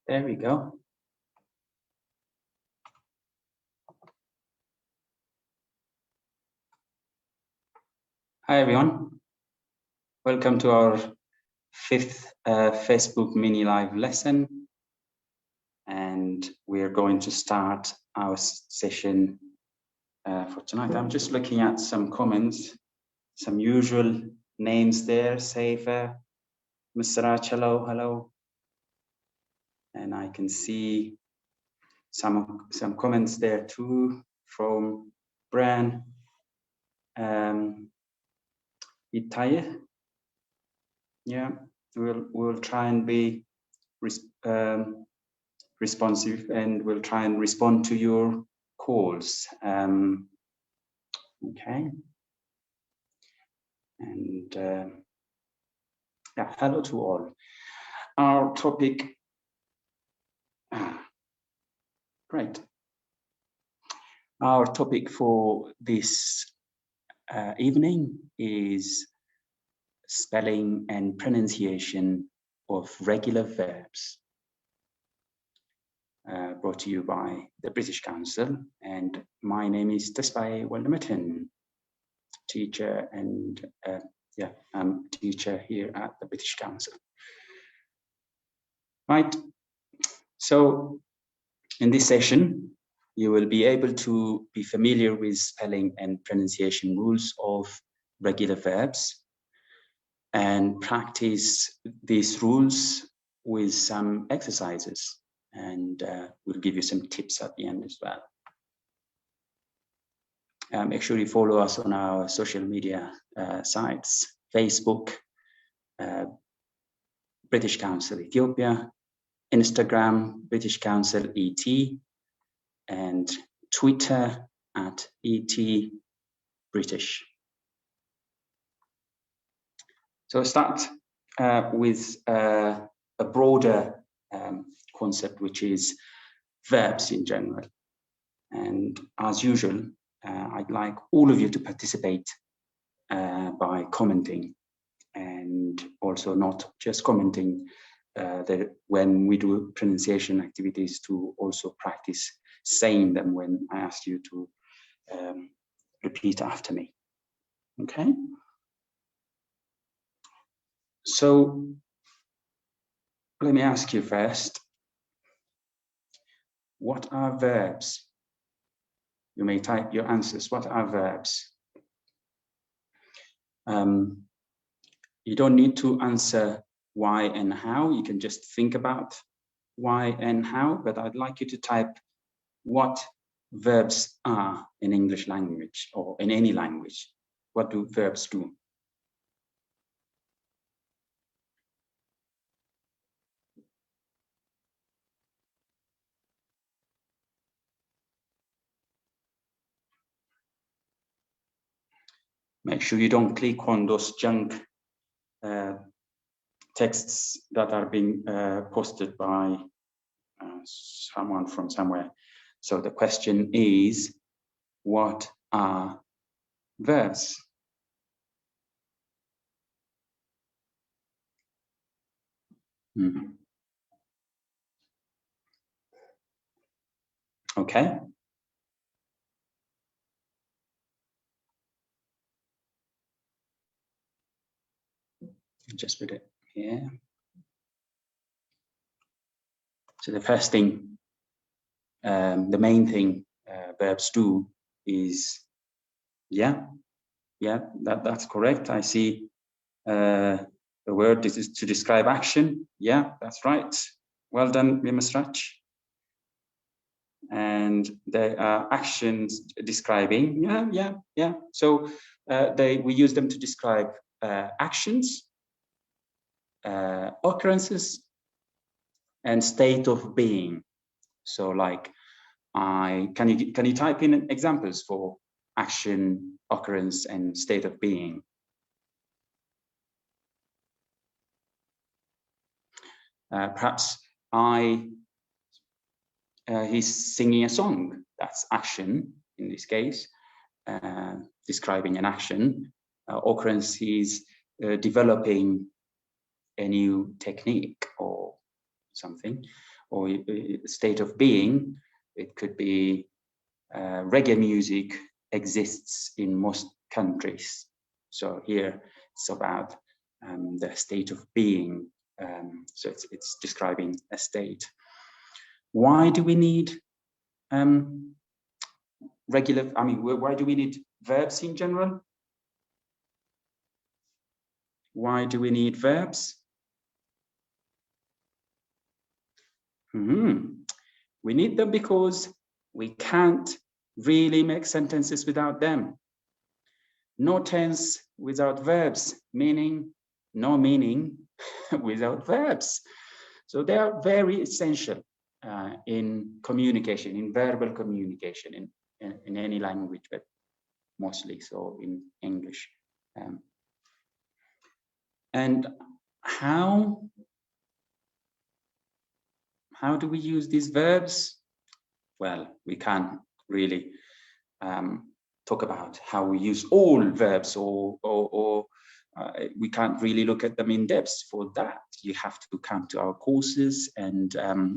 There we go. Hi, everyone. Welcome to our fifth Facebook mini live lesson. And we're going to start our session for tonight. I'm just looking at some comments, some usual names there. Seifa, Misrach, hello, hello. And I can see some comments there too from Bran. Itaye. Yeah, we'll try and be responsive, and we'll try and respond to your calls. Okay. And yeah, hello to all. Our topic, great. Our topic for this evening is spelling and pronunciation of regular verbs, brought to you by the British Council. And my name is Tesfaye Waldemeten, teacher, and I'm teacher here at the British Council. Right, so in this session, you will be able to be familiar with spelling and pronunciation rules of regular verbs and practice these rules with some exercises, and we'll give you some tips at the end as well. Make sure you follow us on our social media sites, Facebook, British Council Ethiopia, Instagram, British Council ET, and Twitter at ET British. So start with a broader concept, which is verbs in general. And as usual, I'd like all of you to participate by commenting, and also not just commenting, that when we do pronunciation activities, to also practice saying them when I ask you to repeat after me. Okay? So let me ask you first, what are verbs? You may type your answers. What are verbs? You don't need to answer why and how. You can just think about why and how, but I'd like you to type what verbs are in English language or in any language. What do verbs do? Make sure you don't click on those junk texts that are being posted by someone from somewhere. So the question is, what are verbs? Okay. Just put it here. So the first thing, the main thing verbs do is, that's correct. I see the word, this is to describe action. Yeah, that's right. Well done, Misrach. And there are actions describing, yeah. So we use them to describe actions, occurrences, and state of being. So like, can you type in examples for action, occurrence, and state of being? Perhaps he's singing a song. That's action in this case, describing an action. Occurrence, he's developing a new technique or something. or state of being, it could be reggae music exists in most countries. So here it's about the state of being. So it's describing a state. Why do we need why do we need verbs in general? Why do we need verbs? We need them because we can't really make sentences without them. No tense without verbs, meaning no meaning without verbs. So they are very essential in communication, in verbal communication, in any language, but mostly so in English. And how do we use these verbs? Well, we can't really talk about how we use all verbs, or we can't really look at them in depth. For that, you have to come to our courses, and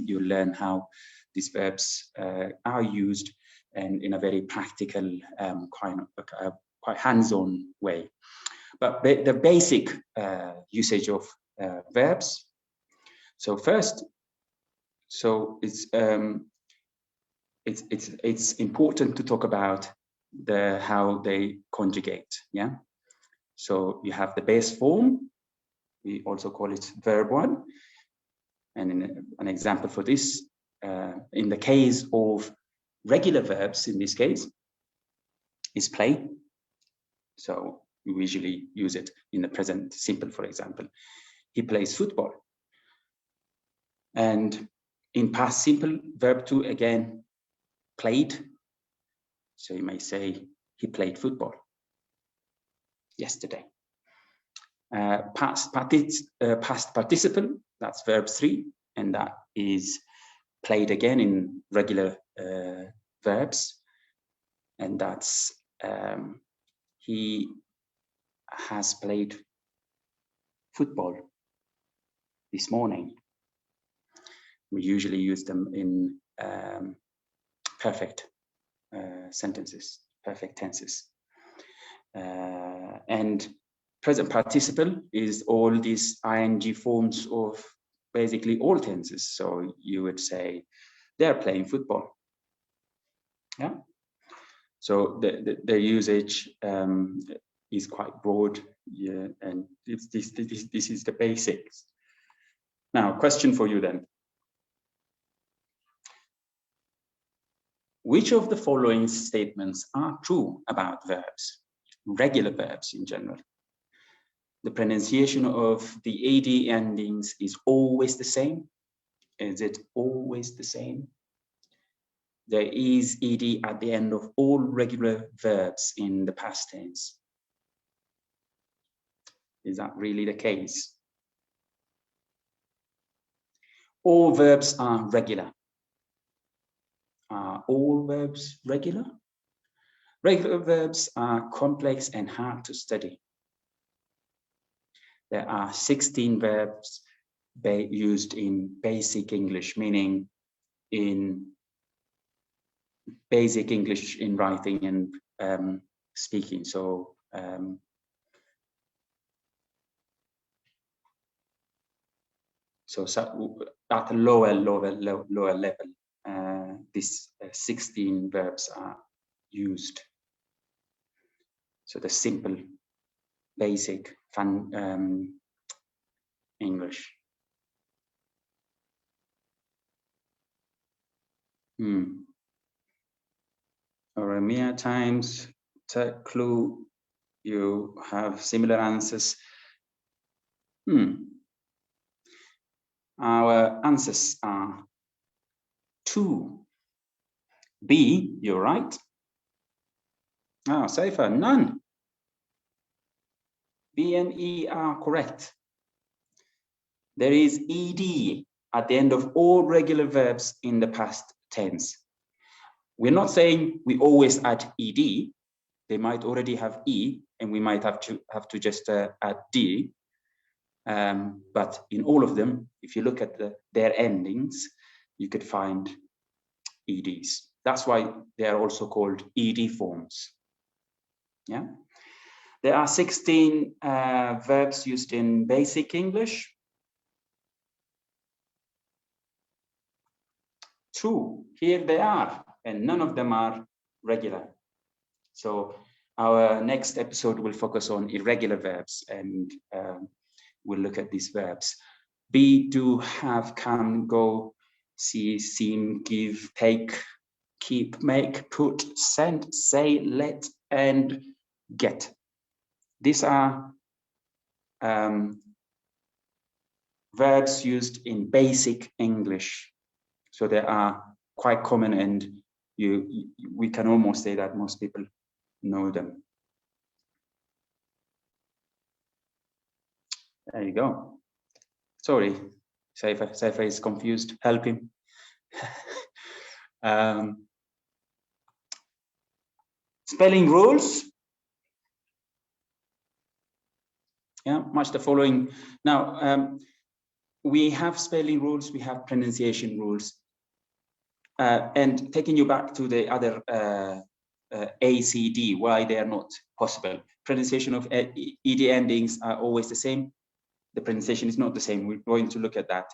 you learn how these verbs are used, and in a very practical, quite hands-on way. But the basic usage of verbs. So first, it's important to talk about how they conjugate. Yeah. So you have the base form. We also call it verb 1. And an example for this, in the case of regular verbs, in this case, is play. So we usually use it in the present simple, for example. He plays football. And in past simple, verb 2 again, played. So you may say he played football yesterday. Past participle, that's verb 3, and that is played again in regular verbs, and that's he has played football this morning. We usually use them in perfect sentences, perfect tenses. And present participle is all these ing forms of basically all tenses. So you would say they're playing football. Yeah. So the usage is quite broad. Yeah, and this is the basics. Now, question for you then. Which of the following statements are true about verbs, regular verbs in general? The pronunciation of the AD endings is always the same. Is it always the same? There is ED at the end of all regular verbs in the past tense. Is that really the case? All verbs are regular. Are all verbs regular? Regular verbs are complex and hard to study. There are 16 verbs used in basic English, meaning in basic English in writing and speaking. So at a lower level, these 16 verbs are used. So the simple, basic, fun English. Oromia times, clue, you have similar answers. Our answers are 2. B, you're right. Safer, none. B and E are correct. There is ED at the end of all regular verbs in the past tense. We're not saying we always add ED. They might already have E, and we might have to just add D. But in all of them, if you look at their endings, you could find EDs. That's why they are also called ED forms. Yeah. There are 16 verbs used in basic English. 2, here they are, and none of them are regular. So our next episode will focus on irregular verbs, and we'll look at these verbs. Be, do, have, can, go, see, seem, give, take, keep, make, put, send, say, let, and get. These are verbs used in basic English. So they are quite common, and we can almost say that most people know them. There you go. Sorry, Saifa is confused. Help him. Spelling rules. Yeah, much the following. Now, we have spelling rules, we have pronunciation rules. And taking you back to the other ACD, why they are not possible. Pronunciation of ED endings are always the same. The pronunciation is not the same. We're going to look at that.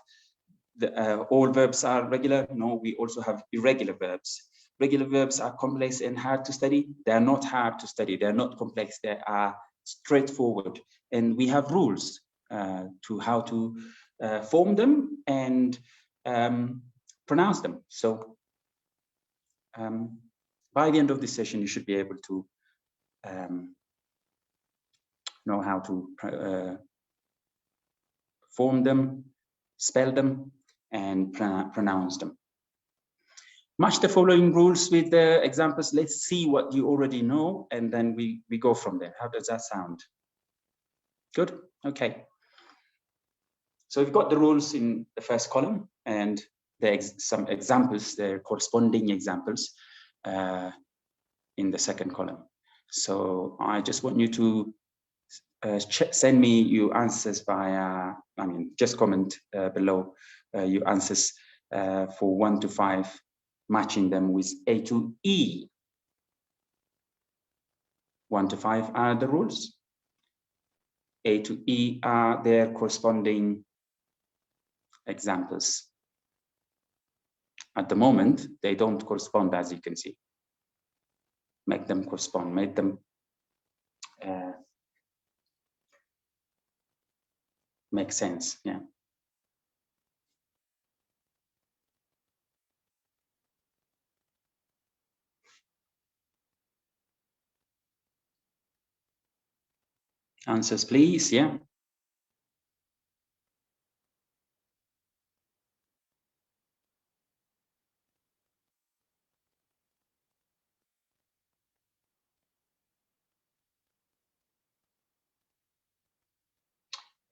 All verbs are regular. No, we also have irregular verbs. Regular verbs are complex and hard to study. They are not hard to study. They are not complex. They are straightforward. And we have rules to how to form them and pronounce them. So by the end of this session, you should be able to know how to form them, spell them, and pronounce them. Match the following rules with the examples. Let's see what you already know, and then we go from there. How does that sound? Good? Okay. So we've got the rules in the first column, and there's some examples, the corresponding examples in the second column. So I just want you to send me your answers via, just comment below your answers for 1 to 5, matching them with A to E. 1 to 5 are the rules. A to E are their corresponding examples. At the moment, they don't correspond, as you can see. Make them correspond, make them make sense, yeah. Answers, please, yeah.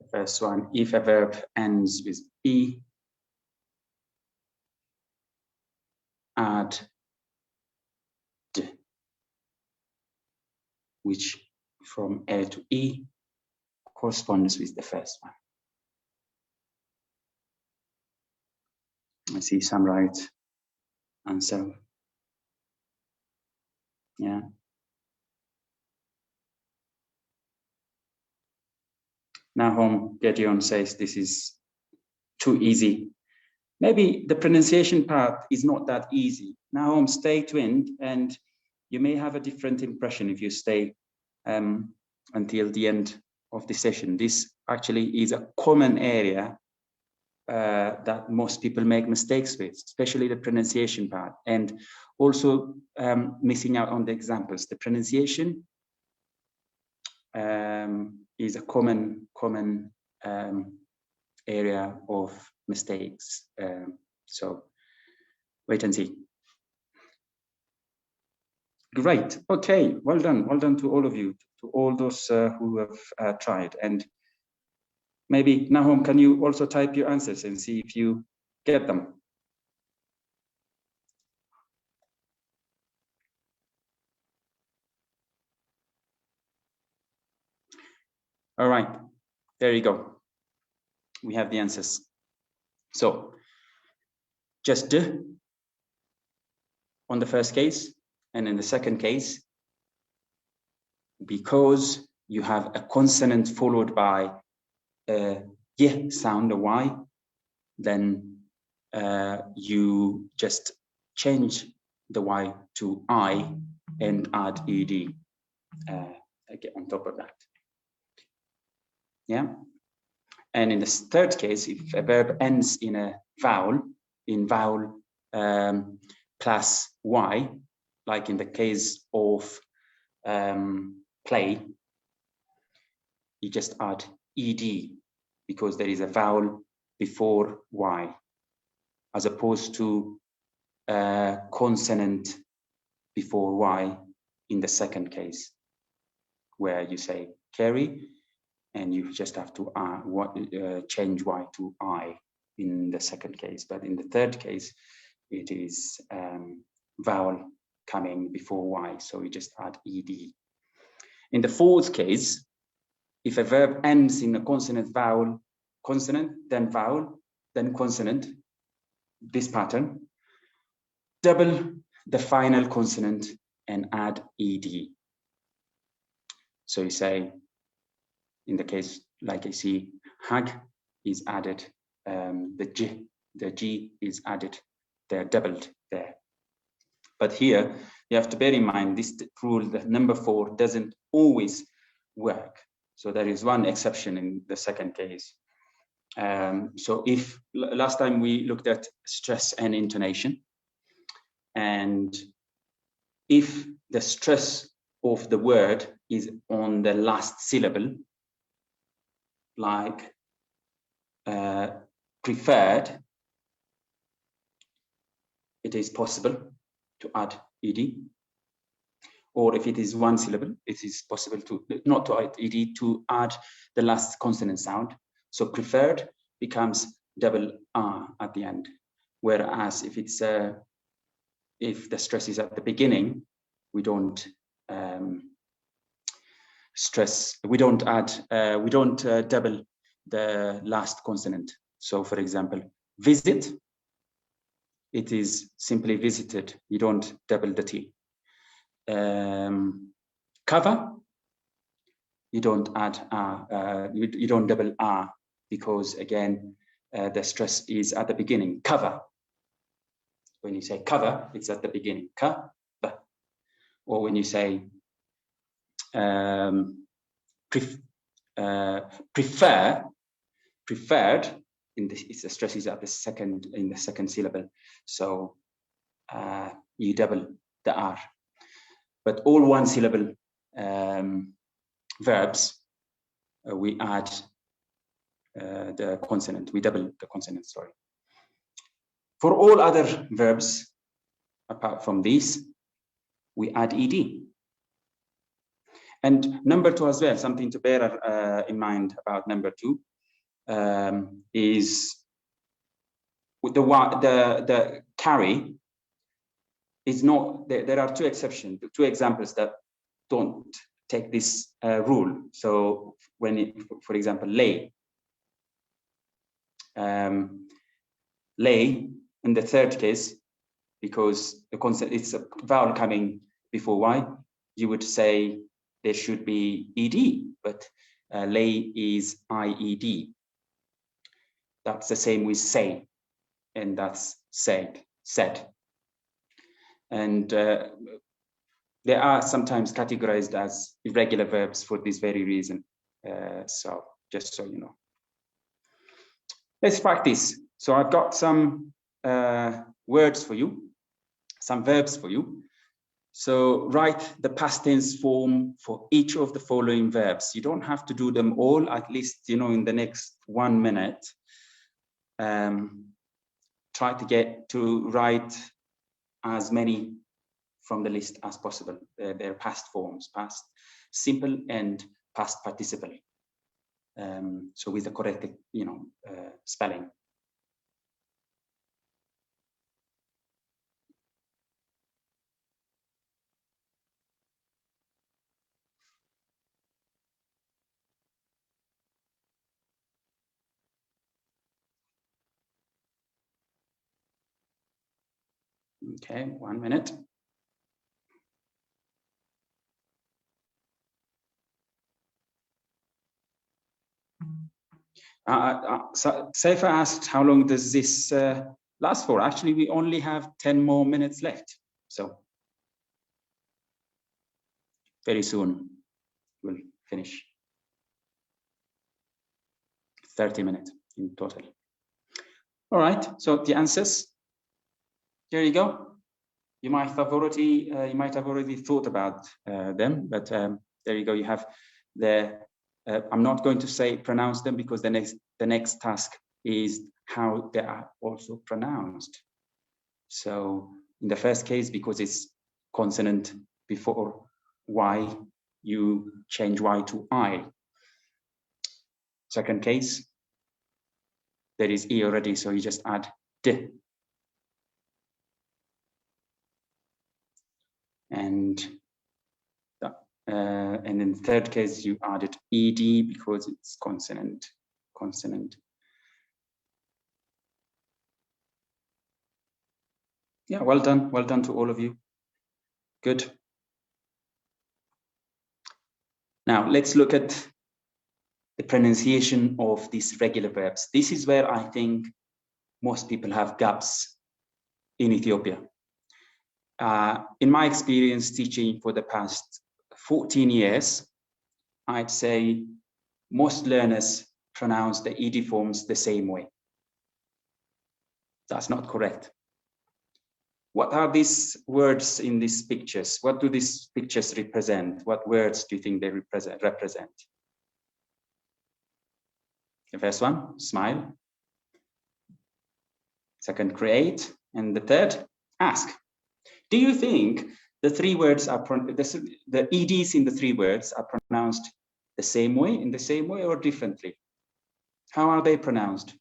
The first one, if a verb ends with E, add D, which from A to E corresponds with the first one. I see some right answer. Yeah. Nahum Gideon says this is too easy. Maybe the pronunciation part is not that easy. Nahum, stay tuned, and you may have a different impression if you stay until the end of the session. This actually is a common area that most people make mistakes with, especially the pronunciation part, and also missing out on the examples. The pronunciation is a common area of mistakes. So wait and see. Great. Okay. Well done. Well done to all of you, to all those who have tried. And maybe Nahum, can you also type your answers and see if you get them? All right. There you go. We have the answers. So just d on the first case, and in the second case, because you have a consonant followed by a y sound, a y, then you just change the y to I and add ed again on top of that. Yeah. And in the third case, if a verb ends in a vowel, plus y, like in the case of play, you just add ed because there is a vowel before y, as opposed to a consonant before y in the second case, where you say carry, and you just have to change y to I in the second case. But in the third case, it is vowel coming before y, so you just add ed. In the fourth case, if a verb ends in a consonant, vowel, consonant, then vowel, then consonant, this pattern, double the final consonant and add ed. So you say, in the case, like I see, hag is added, the G is added, they're doubled there. But here, you have to bear in mind this rule, that number 4 doesn't always work. So there is one exception in the second case. So if last time we looked at stress and intonation, and if the stress of the word is on the last syllable, like preferred, it is possible to add ed. Or if it is one syllable, it is possible to not to add ed, to add the last consonant sound. So preferred becomes double r at the end. Whereas if it's if the stress is at the beginning, we don't double the last consonant. So for example, visit, it is simply visited. You don't double the T. Cover, you don't add R, you don't double R, because again, the stress is at the beginning. Cover. When you say cover, it's at the beginning. Cover. Or when you say preferred, the stress is at the second syllable. So you double the R. But all one syllable verbs, we add the consonant, we double the consonant, sorry. For all other verbs, apart from these, we add ed. And number 2 as well, something to bear in mind about number 2 is with the carry is not, there are 2 exceptions, 2 examples that don't take this rule. So when it, for example, lay in the third case, because the concept, it's a vowel coming before y, you would say there should be ed, but lay is ied. That's the same with say, and that's said. And they are sometimes categorized as irregular verbs for this very reason. So just so you know. Let's practice. So I've got some words for you, some verbs for you. So write the past tense form for each of the following verbs. You don't have to do them all, at least, in the next 1 minute. Try to get to write as many from the list as possible. They're past forms, past simple and past participle. So with the correct, spelling. Okay, 1 minute. Safa asked, how long does this last for? Actually, we only have 10 more minutes left. So very soon we'll finish. 30 minutes in total. All right, so the answers, there you go. You might have already thought about them, but there you go. You have the. I'm not going to say pronounce them because the next task is how they are also pronounced. So in the first case, because it's consonant before Y, you change Y to I. Second case, there is E already, so you just add D. And in the third case, you added ED because it's consonant. Yeah, well done to all of you. Good. Now let's look at the pronunciation of these regular verbs. This is where I think most people have gaps in Ethiopia. In my experience teaching for the past 14 years, I'd say most learners pronounce the ED forms the same way. That's not correct. What are these words in these pictures? What do these pictures represent? What words do you think they represent? The first one, smile. Second, create. And the third, ask. Do you think the three words are, the EDs in the three words are pronounced the same way, in the same way or differently? How are they pronounced?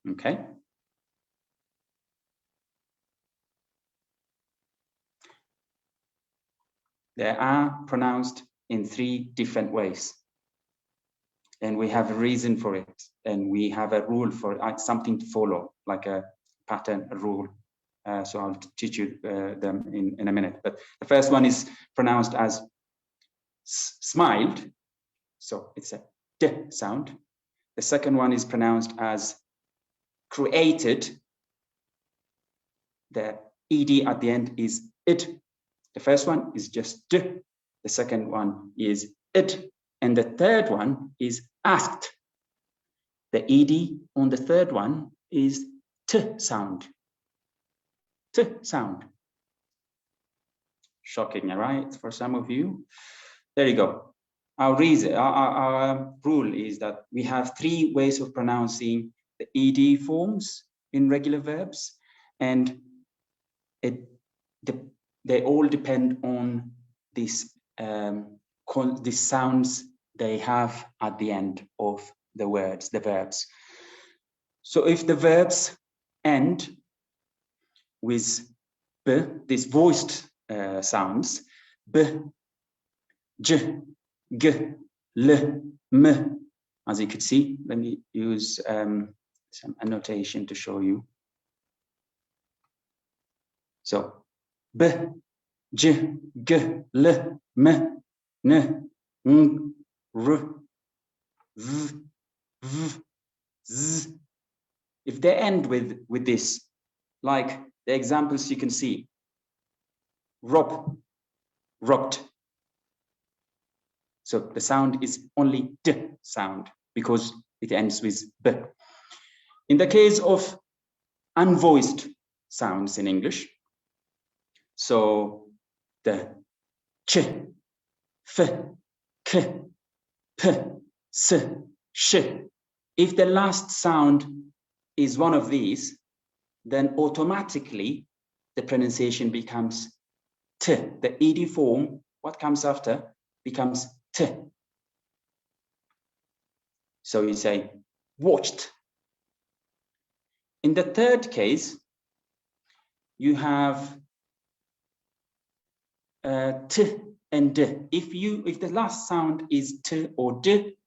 Okay. They are pronounced in three different ways. And we have a reason for it. And we have a rule for it, something to follow, like a pattern, a rule. So I'll teach you them in a minute. But the first one is pronounced as smiled. So it's a D sound. The second one is pronounced as created. The ED at the end is it. The first one is just D. The second one is it. And the third one is asked. The ED on the third one is T sound. T sound. Shocking, right? For some of you. There you go. Our reason, our rule is that we have three ways of pronouncing the ED forms in regular verbs, and they all depend on these sounds they have at the end of the words, the verbs. So if the verbs end with B, these voiced sounds, B, J, G, L, M. As you could see, let me use some annotation to show you. So, B, J, G, L, M, N, N, R, V, V, Z. If they end with this, like the examples you can see, rob, robbed. So the sound is only D sound because it ends with B. In the case of unvoiced sounds in English, so the ch, f, k, p, s, sh. If the last sound is one of these, then automatically the pronunciation becomes T. The ED form, what comes after, becomes T. So you say watched. In the third case, you have T and d. If the last sound is t or d,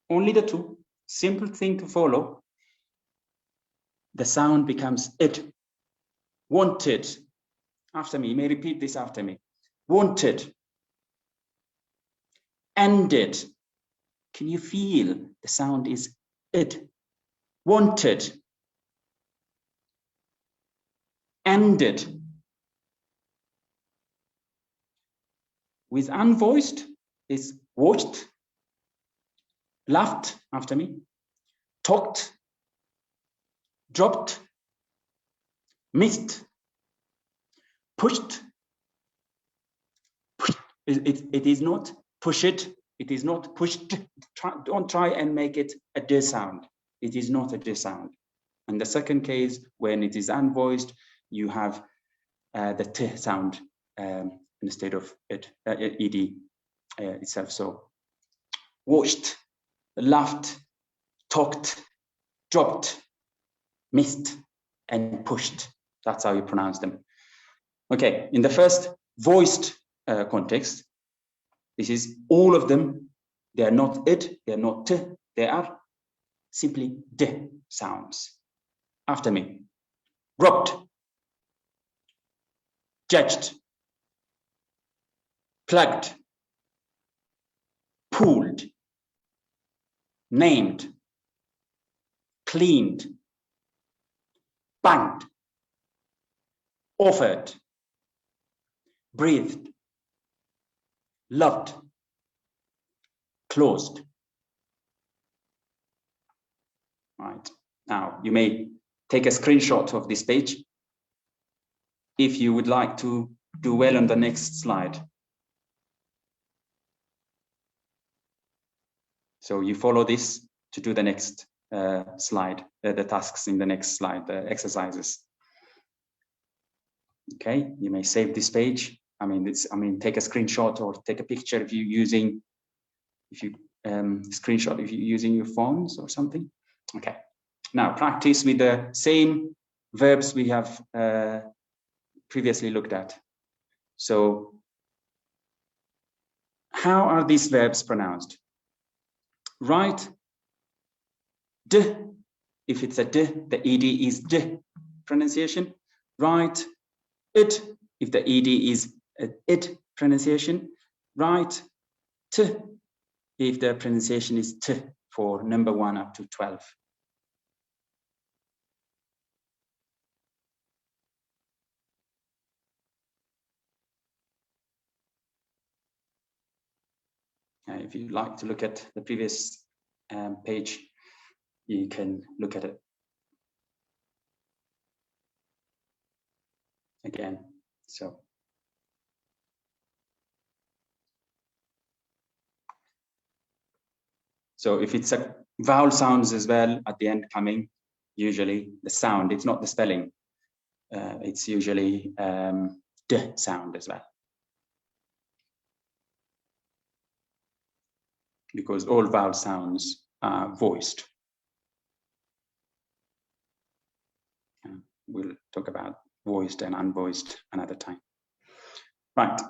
only the two, simple thing to follow, the sound becomes it. Wanted. After me, you may repeat this after me. Wanted. Ended. Can you feel the sound is it? Wanted. Ended. With unvoiced is watched, laughed after me, talked, dropped, missed, pushed. It is not push it. It is not pushed. Don't try and make it a d sound. It is not a d sound. And the second case, when it is unvoiced, you have the t sound instead of it, ed itself. So watched, laughed, talked, dropped, missed, and pushed. That's how you pronounce them. Okay, in the first voiced context, this is all of them. They are not it, they are not t, they are simply d sounds. After me. Robbed, judged, plugged, pooled, named, cleaned, banged, offered, breathed, loved, closed. Right. Now, you may take a screenshot of this page if you would like to do well on the next slide. So you follow this to do the next slide, the tasks in the next slide, the exercises. Okay, you may save this page. Take a screenshot or take a picture if you're using your phones or something. Okay, now practice with the same verbs we have previously looked at. So how are these verbs pronounced? Write d. If it's a d, the ed is d pronunciation. Write it if the ed is it pronunciation. Write t if the pronunciation is t for number 1 up to 12. If you'd like to look at the previous page, you can look at it again. So if it's a vowel sounds as well at the end coming, usually the sound, it's not the spelling. It's usually d sound as well. Because all vowel sounds are voiced. We'll talk about voiced and unvoiced another time. Right.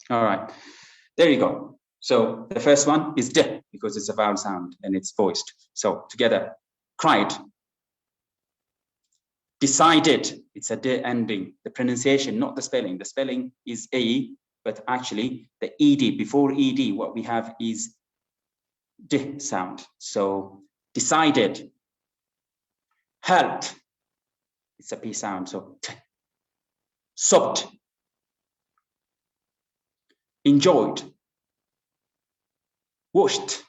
All right, there you go. So the first one is d because it's a vowel sound and it's voiced. So together, cried. Decided, it's a d ending. The pronunciation, not the spelling. The spelling is a, but actually the ed, before ed, what we have is d sound. So decided. Helped, it's a p sound, so t. Sobbed. Enjoyed. Washed,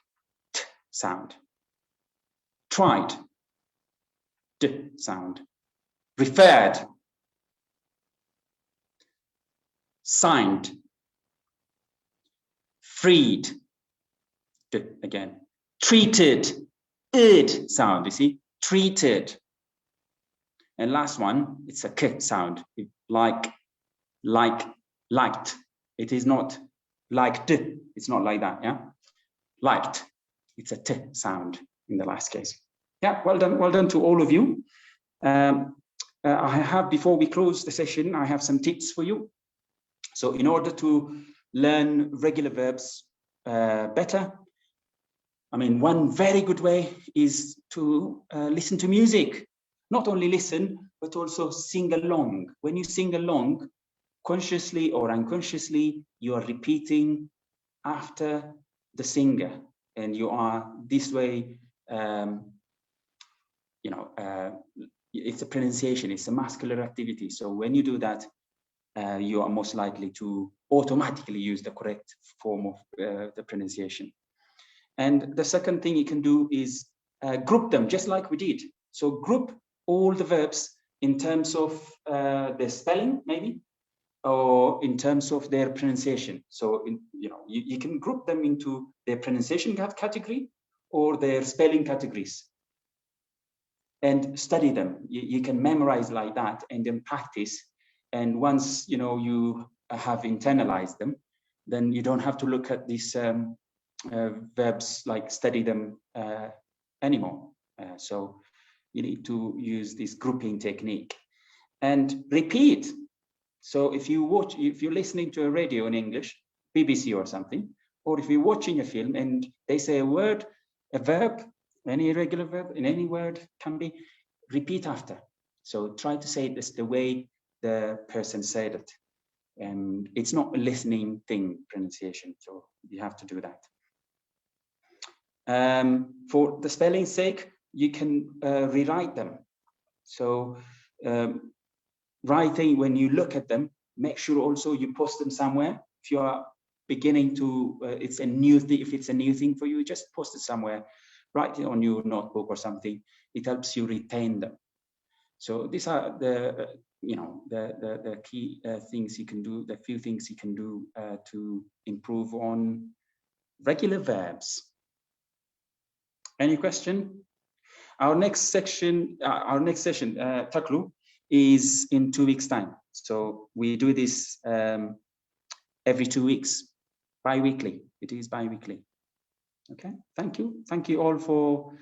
t sound. Tried, d sound. Referred. Signed. Freed, d again. Treated, id sound, you see, treated. And last one, it's a k sound, like, liked. It is not liked, it's not like that, yeah? Liked, it's a t sound in the last case. Yeah, well done to all of you. before we close the session, I have some tips for you. So in order to learn regular verbs better, I mean, one very good way is to listen to music. Not only listen, but also sing along. When you sing along, consciously or unconsciously, you are repeating after the singer, and you are this way, it's a pronunciation, it's a muscular activity. So when you do that, you are most likely to automatically use the correct form of the pronunciation. And the second thing you can do is group them, just like we did. So group all the verbs in terms of their spelling, maybe, or in terms of their pronunciation. So, you can group them into their pronunciation category or their spelling categories and study them. You can memorize like that and then practice. And once, you have internalized them, then you don't have to look at these verbs, like study them anymore. So you need to use this grouping technique and repeat. So if you're listening to a radio in English, BBC or something, or if you're watching a film and they say a word, a verb, any irregular verb in any word can be, repeat after. So try to say this the way the person said it. And it's not a listening thing, pronunciation, so you have to do that. For the spelling's sake, you can rewrite them. So writing, when you look at them, make sure also you post them somewhere. If you are beginning to, it's a new thing, if it's a new thing for you, just post it somewhere, write it on your notebook or something. It helps you retain them. So these are the key things you can do, the few things you can do to improve on regular verbs. Any question? Our next session, Taklu, is in 2 weeks' time. So we do this every 2 weeks, bi-weekly. It is bi-weekly. Okay, thank you. Thank you all for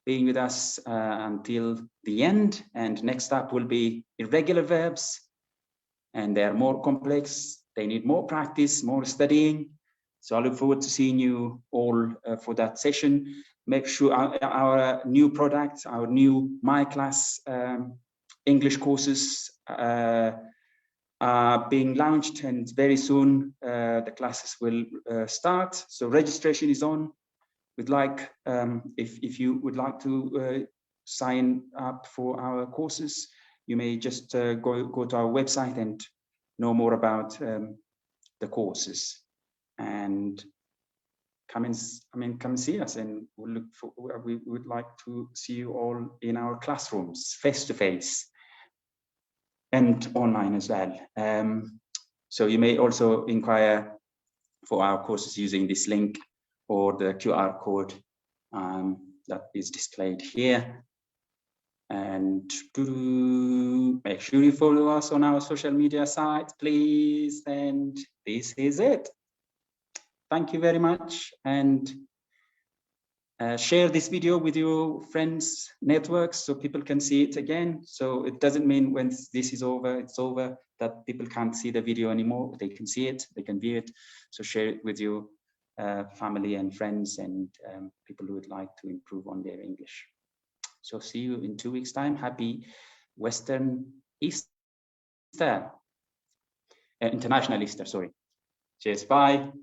being with us until the end. And next up will be irregular verbs. And they're more complex. They need more practice, more studying. So I look forward to seeing you all for that session. Make sure our new product, our new My Class English courses are being launched, and very soon the classes will start. So registration is on. If you would like to sign up for our courses, you may just go to our website and know more about the courses. And come and see us, and we would like to see you all in our classrooms, face to face, and online as well. So you may also inquire for our courses using this link or the QR code that is displayed here. And make sure you follow us on our social media sites, please. And this is it. Thank you very much, and share this video with your friends' networks so people can see it again. So it doesn't mean when this is over, it's over, that people can't see the video anymore. They can see it, they can view it. So share it with your family and friends and people who would like to improve on their English. So see you in 2 weeks' time. Happy Western Easter, International Easter, sorry. Cheers, bye.